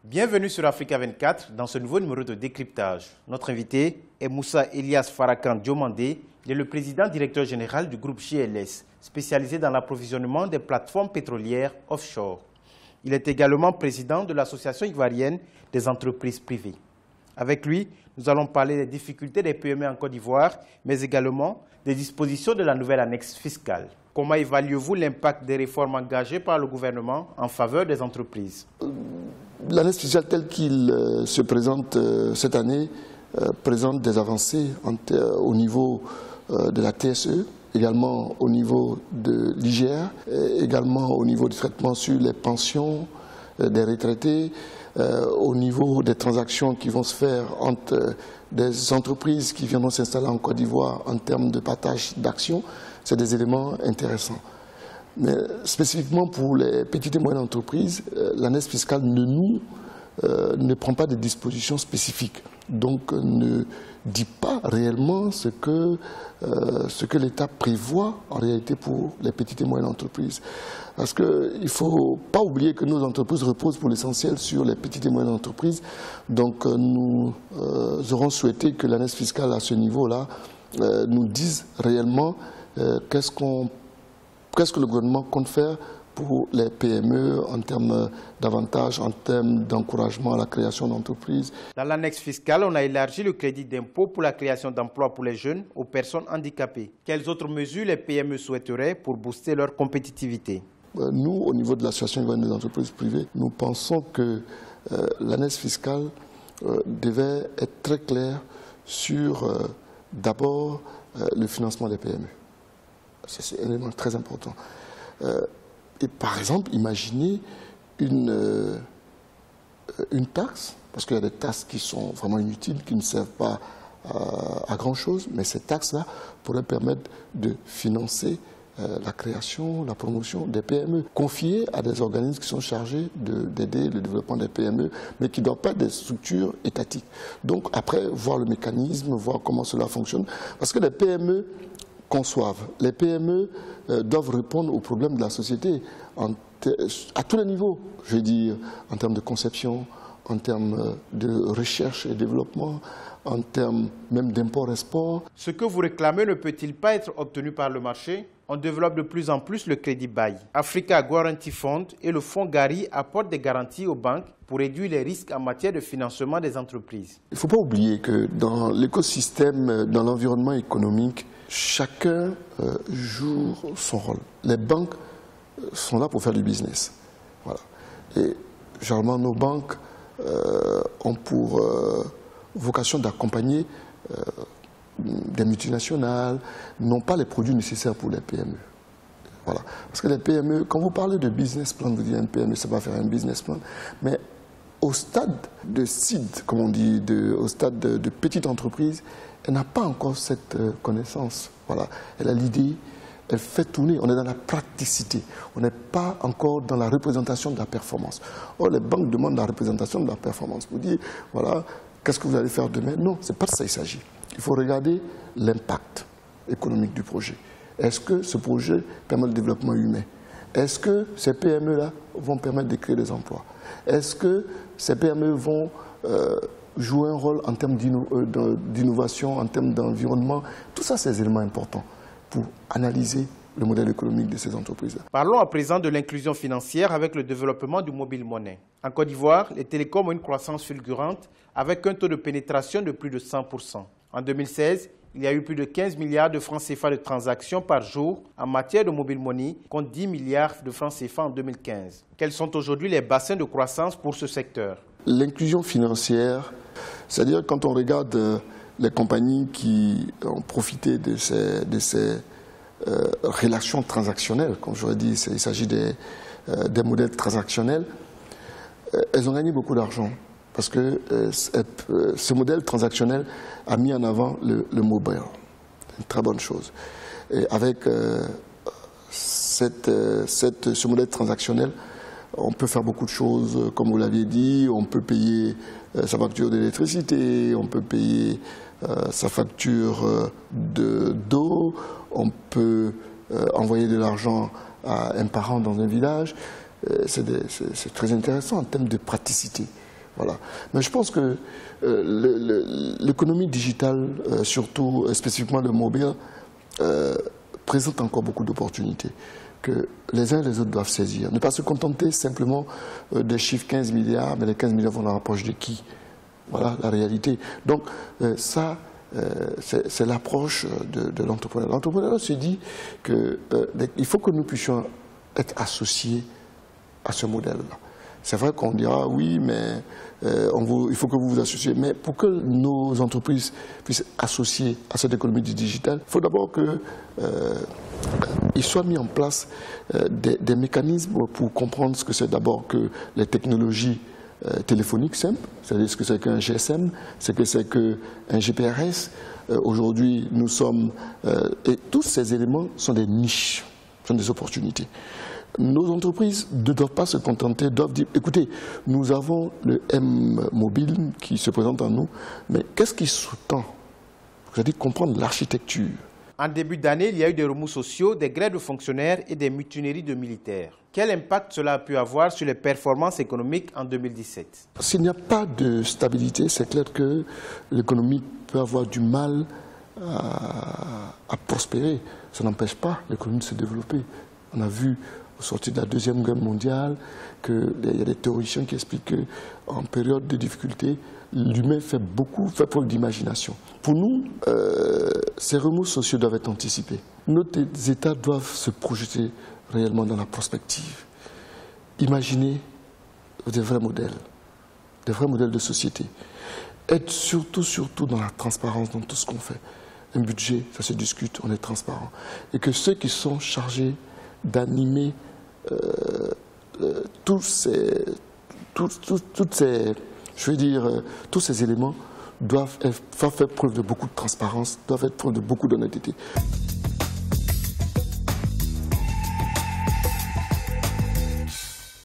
Bienvenue sur Africa 24 dans ce nouveau numéro de décryptage. Notre invité est Moussa Elias Farakan Diomandé. Il est le président directeur général du groupe GLS, spécialisé dans l'approvisionnement des plateformes pétrolières offshore. Il est également président de l'Association ivoirienne des entreprises privées. Avec lui, nous allons parler des difficultés des PME en Côte d'Ivoire, mais également des dispositions de la nouvelle annexe fiscale. Comment évaluez-vous l'impact des réformes engagées par le gouvernement en faveur des entreprises? L'annexe fiscale telle qu'il se présente cette année présente des avancées au niveau de la TSE, également au niveau de l'IGR, également au niveau du traitement sur les pensions des retraités, au niveau des transactions qui vont se faire entre des entreprises qui viendront s'installer en Côte d'Ivoire en termes de partage d'actions. C'est des éléments intéressants. Mais spécifiquement pour les petites et moyennes entreprises, l'annexe fiscale ne prend pas de dispositions spécifiques. Donc ne dit pas réellement ce que l'État prévoit en réalité pour les petites et moyennes entreprises. Parce qu'il ne faut pas oublier que nos entreprises reposent pour l'essentiel sur les petites et moyennes entreprises. Donc nous aurons souhaité que l'annexe fiscale à ce niveau-là nous dise réellement qu'est-ce que le gouvernement compte faire pour les PME en termes d'avantages, en termes d'encouragement à la création d'entreprises. Dans l'annexe fiscale, on a élargi le crédit d'impôt pour la création d'emplois pour les jeunes aux personnes handicapées. Quelles autres mesures les PME souhaiteraient pour booster leur compétitivité? Nous, au niveau de l'Association ivoirienne des entreprises privées, nous pensons que l'annexe fiscale devait être très claire sur d'abord le financement des PME. C'est un élément très important. Et par exemple, imaginez une taxe, parce qu'il y a des taxes qui sont vraiment inutiles, qui ne servent pas à grand-chose, mais ces taxes-là pourraient permettre de financer la création, la promotion des PME, confiées à des organismes qui sont chargés d'aider le développement des PME, mais qui ne doivent pas être des structures étatiques. Donc après, voir le mécanisme, voir comment cela fonctionne, parce que les PME conçoivent. Les PME doivent répondre aux problèmes de la société à tous les niveaux, je veux dire, en termes de conception, en termes de recherche et développement, en termes même d'import-export. Ce que vous réclamez ne peut-il pas être obtenu par le marché? On développe de plus en plus le crédit bail. Africa Guarantee Fund et le fonds Gari apportent des garanties aux banques pour réduire les risques en matière de financement des entreprises. Il ne faut pas oublier que dans l'écosystème, dans l'environnement économique, chacun joue son rôle. Les banques sont là pour faire du business. Voilà. Et généralement, nos banques ont pour vocation d'accompagner des multinationales, n'ont pas les produits nécessaires pour les PME. Voilà. Parce que les PME, quand vous parlez de business plan, vous dites une PME, ça va faire un business plan, mais au stade de seed, comme on dit, au stade de petite entreprise, elle n'a pas encore cette connaissance. Voilà. Elle a l'idée, elle fait tourner, on est dans la praticité, on n'est pas encore dans la représentation de la performance. Or, les banques demandent la représentation de la performance pour dire, voilà, qu'est-ce que vous allez faire demain? Non, ce n'est pas de ça qu'il s'agit. Il faut regarder l'impact économique du projet. Est-ce que ce projet permet le développement humain? Est-ce que ces PME-là vont permettre de créer des emplois? Est-ce que ces PME vont jouer un rôle en termes d'innovation, en termes d'environnement? Tout ça, c'est des éléments importants pour analyser le modèle économique de ces entreprises-là. Parlons à présent de l'inclusion financière avec le développement du mobile money. En Côte d'Ivoire, les télécoms ont une croissance fulgurante avec un taux de pénétration de plus de 100%. En 2016, il y a eu plus de 15 milliards de francs CFA de transactions par jour en matière de mobile money, contre 10 milliards de francs CFA en 2015. Quels sont aujourd'hui les bassins de croissance pour ce secteur? L'inclusion financière, c'est-à-dire quand on regarde les compagnies qui ont profité de ces relations transactionnelles, comme j'aurais dit, il s'agit des modèles transactionnels, elles ont gagné beaucoup d'argent. Parce que ce modèle transactionnel a mis en avant le mobile. Une très bonne chose. Et avec ce modèle transactionnel, on peut faire beaucoup de choses, comme vous l'aviez dit. On peut payer sa facture d'électricité, on peut payer sa facture d'eau, on peut envoyer de l'argent à un parent dans un village. C'est très intéressant en termes de praticité. Voilà. Mais je pense que l'économie digitale, surtout spécifiquement le mobile, présente encore beaucoup d'opportunités que les uns et les autres doivent saisir. Ne pas se contenter simplement des chiffres 15 milliards, mais les 15 milliards vont dans la poche de qui? Voilà la réalité. Donc ça, c'est l'approche de l'entrepreneur. L'entrepreneur se dit qu'il faut que nous puissions être associés à ce modèle-là. C'est vrai qu'on dira oui, mais il faut que vous vous associez. Mais pour que nos entreprises puissent associer à cette économie du digital, il faut d'abord qu'il soit mis en place des mécanismes pour comprendre ce que c'est d'abord que les technologies téléphoniques simples, c'est-à-dire ce que c'est qu'un GSM, ce que c'est qu'un GPRS. Aujourd'hui, nous sommes... et tous ces éléments sont des niches, sont des opportunités. Nos entreprises ne doivent pas se contenter, doivent dire, écoutez, nous avons le M-Mobile qui se présente en nous, mais qu'est-ce qui sous-tend? C'est-à-dire comprendre l'architecture. En début d'année, il y a eu des remous sociaux, des grèves de fonctionnaires et des mutineries de militaires. Quel impact cela a pu avoir sur les performances économiques en 2017? S'il n'y a pas de stabilité, c'est clair que l'économie peut avoir du mal à prospérer. Ça n'empêche pas l'économie de se développer. On a vu au sortir de la Deuxième Guerre mondiale qu'il y a des théoriciens qui expliquent qu'en période de difficulté, l'humain fait preuve d'imagination. Pour nous, ces remous sociaux doivent être anticipés. Nos États doivent se projeter réellement dans la prospective. Imaginer des vrais modèles de société. Être surtout dans la transparence dans tout ce qu'on fait. Un budget, ça se discute, on est transparent. Et que ceux qui sont chargés d'animer tous ces éléments doivent faire preuve de beaucoup de transparence, doivent faire preuve de beaucoup d'honnêteté.